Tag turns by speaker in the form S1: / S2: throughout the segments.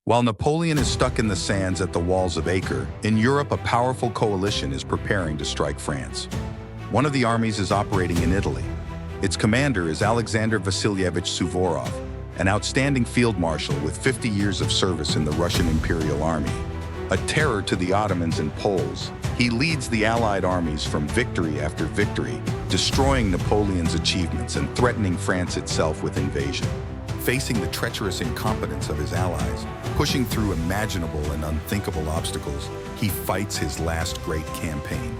S1: While Napoleon is stuck in the sands at the walls of Acre, in Europe a powerful coalition is preparing to strike France. One of the armies is operating in Italy. Its commander is Alexander Vasilievich Suvorov, an outstanding field marshal with 50 years of service in the Russian Imperial Army. A terror to the Ottomans and Poles, he leads the Allied armies from victory after victory, destroying Napoleon's achievements and threatening France itself with invasion. Facing the treacherous incompetence of his allies, pushing through imaginable and unthinkable obstacles, he fights his last great campaign.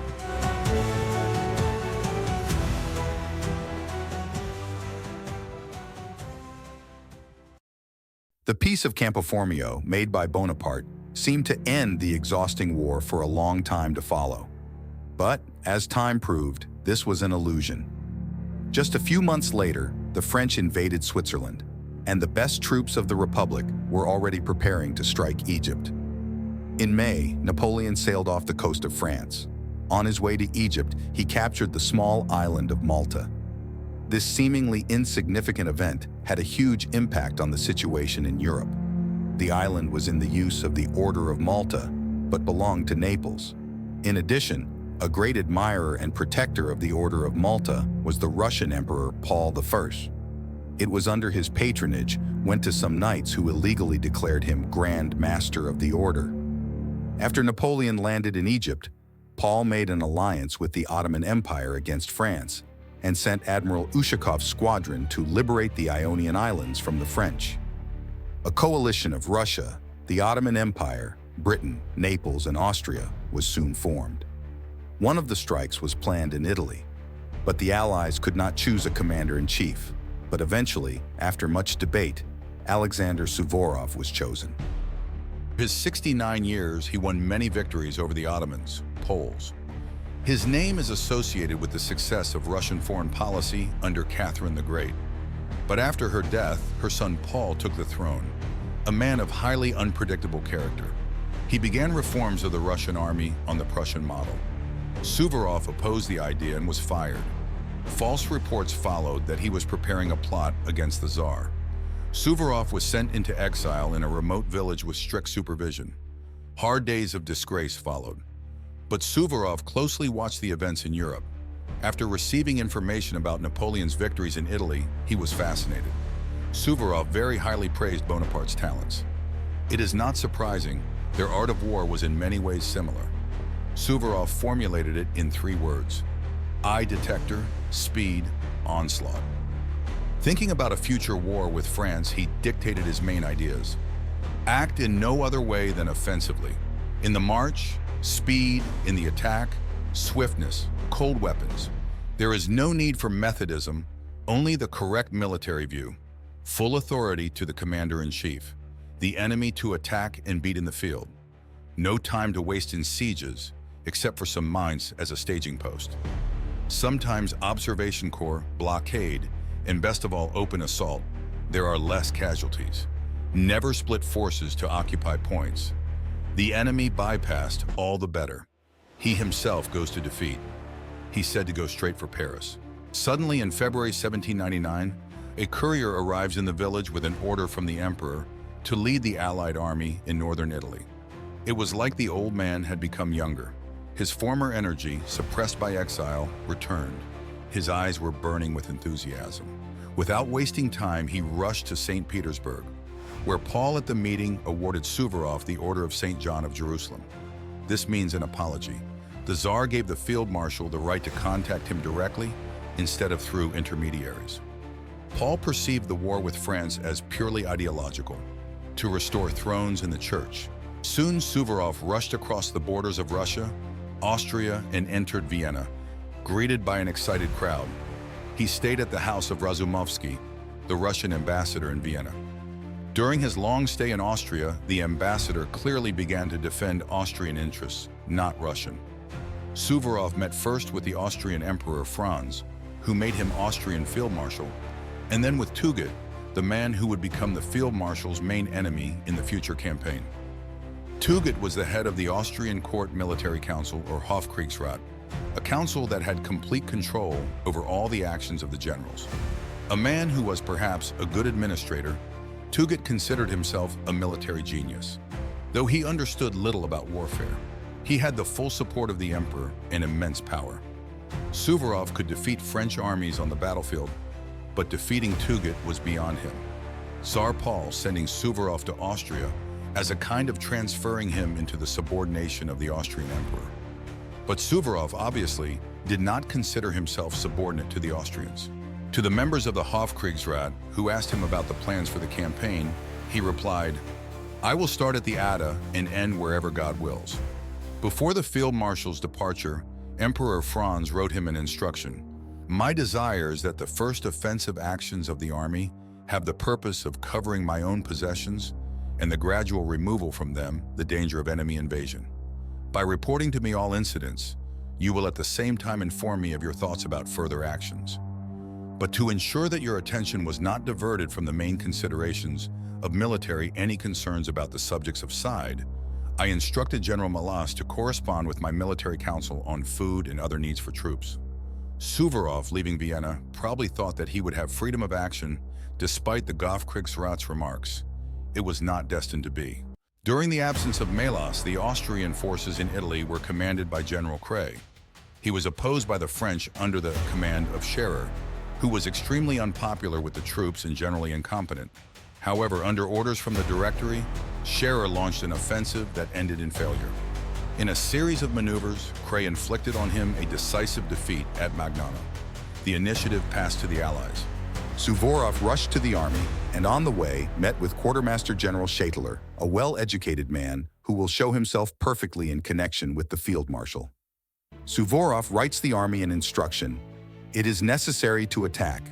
S1: The Peace of Campo Formio, made by Bonaparte, seemed to end the exhausting war for a long time to follow. But, as time proved, this was an illusion. Just a few months later, the French invaded Switzerland, and the best troops of the Republic were already preparing to strike Egypt. In May, Napoleon sailed off the coast of France. On his way to Egypt, he captured the small island of Malta. This seemingly insignificant event had a huge impact on the situation in Europe. The island was in the use of the Order of Malta, but belonged to Naples. In addition, a great admirer and protector of the Order of Malta was the Russian Emperor Paul I. It was under his patronage went to some knights who illegally declared him Grand Master of the Order. After Napoleon landed in Egypt, Paul made an alliance with the Ottoman Empire against France and sent Admiral Ushakov's squadron to liberate the Ionian Islands from the French. A coalition of Russia, the Ottoman Empire, Britain, Naples, and Austria was soon formed. One of the strikes was planned in Italy, but the Allies could not choose a commander-in-chief. But eventually, after much debate, Alexander Suvorov was chosen.
S2: For his 69 years, he won many victories over the Ottomans, Poles. His name is associated with the success of Russian foreign policy under Catherine the Great. But after her death, her son Paul took the throne, a man of highly unpredictable character. He began reforms of the Russian army on the Prussian model. Suvorov opposed the idea and was fired. False reports followed that he was preparing a plot against the Tsar. Suvorov was sent into exile in a remote village with strict supervision. Hard days of disgrace followed. But Suvorov closely watched the events in Europe. After receiving information about Napoleon's victories in Italy, he was fascinated. Suvorov very highly praised Bonaparte's talents. It is not surprising, their art of war was in many ways similar. Suvorov formulated it in 3 words: eye detector, speed, onslaught. Thinking about a future war with France, he dictated his main ideas. Act in no other way than offensively. In the march, speed; in the attack, swiftness, cold weapons. There is no need for methodism, only the correct military view. Full authority to the commander-in-chief. The enemy to attack and beat in the field. No time to waste in sieges, except for some mines as a staging post. Sometimes observation corps, blockade, and best of all, open assault. There are less casualties. Never split forces to occupy points. The enemy bypassed, all the better. He himself goes to defeat. He's said to go straight for Paris. Suddenly in February 1799, a courier arrives in the village with an order from the emperor to lead the Allied army in northern Italy. It was like the old man had become younger. His former energy, suppressed by exile, returned. His eyes were burning with enthusiasm. Without wasting time, he rushed to St. Petersburg, where Paul at the meeting awarded Suvorov the Order of St. John of Jerusalem. This means an apology. The Tsar gave the field marshal the right to contact him directly instead of through intermediaries. Paul perceived the war with France as purely ideological, to restore thrones in the church. Soon Suvorov rushed across the borders of Russia, Austria, and entered Vienna, greeted by an excited crowd. He stayed at the house of Razumovsky, the Russian ambassador in Vienna. During his long stay in Austria, the ambassador clearly began to defend Austrian interests, not Russian. Suvorov met first with the Austrian Emperor Franz, who made him Austrian field marshal, and then with Tugut, the man who would become the field marshal's main enemy in the future campaign. Tugut was the head of the Austrian Court Military Council, or Hofkriegsrat, a council that had complete control over all the actions of the generals. A man who was perhaps a good administrator, Tugut considered himself a military genius. Though he understood little about warfare, he had the full support of the emperor and immense power. Suvorov could defeat French armies on the battlefield, but defeating Tugut was beyond him. Tsar Paul sending Suvorov to Austria as a kind of transferring him into the subordination of the Austrian emperor. But Suvorov obviously did not consider himself subordinate to the Austrians. To the members of the Hofkriegsrat who asked him about the plans for the campaign, he replied, "I will start at the Adda and end wherever God wills." Before the field marshal's departure, Emperor Franz wrote him an instruction. "My desire is that the first offensive actions of the army have the purpose of covering my own possessions and the gradual removal from them the danger of enemy invasion. By reporting to me all incidents, you will at the same time inform me of your thoughts about further actions. But to ensure that your attention was not diverted from the main considerations of military any concerns about the subjects of side, I instructed General Malas to correspond with my military council on food and other needs for troops." Suvorov, leaving Vienna, probably thought that he would have freedom of action despite the Hofkriegsrat's remarks. It was not destined to be. During the absence of Malas, the Austrian forces in Italy were commanded by General Kray. He was opposed by the French under the command of Scherer, who was extremely unpopular with the troops and generally incompetent. However, under orders from the Directory, Scherer launched an offensive that ended in failure. In a series of maneuvers, Kray inflicted on him a decisive defeat at Magnano. The initiative passed to the Allies.
S1: Suvorov rushed to the army and on the way met with Quartermaster General Scheitler, a well-educated man who will show himself perfectly in connection with the field marshal. Suvorov writes the army an instruction. It is necessary to attack.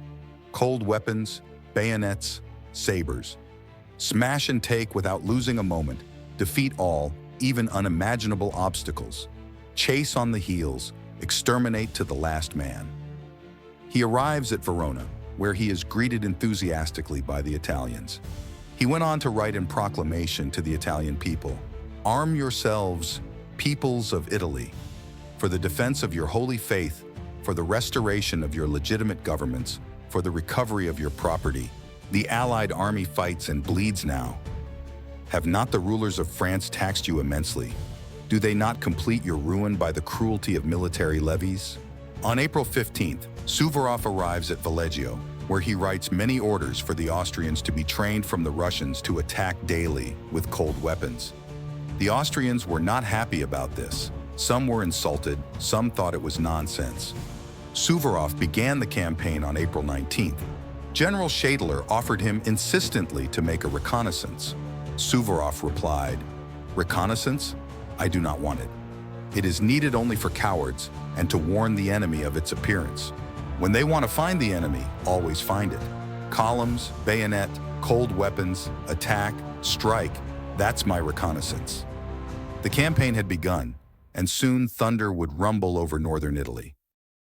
S1: Cold weapons, bayonets, sabers. Smash and take without losing a moment. Defeat all, even unimaginable obstacles. Chase on the heels. Exterminate to the last man. He arrives at Verona, where he is greeted enthusiastically by the Italians. He went on to write in proclamation to the Italian people, "Arm yourselves, peoples of Italy, for the defense of your holy faith, for the restoration of your legitimate governments, for the recovery of your property. The Allied army fights and bleeds now. Have not the rulers of France taxed you immensely? Do they not complete your ruin by the cruelty of military levies?" On April 15th, Suvorov arrives at Valeggio, where he writes many orders for the Austrians to be trained from the Russians to attack daily with cold weapons. The Austrians were not happy about this. Some were insulted, some thought it was nonsense. Suvorov began the campaign on April 19th. General Scheitler offered him insistently to make a reconnaissance. Suvorov replied, "Reconnaissance? I do not want it. It is needed only for cowards and to warn the enemy of its appearance. When they want to find the enemy, always find it. Columns, bayonet, cold weapons, attack, strike, that's my reconnaissance." The campaign had begun, and soon thunder would rumble over northern Italy.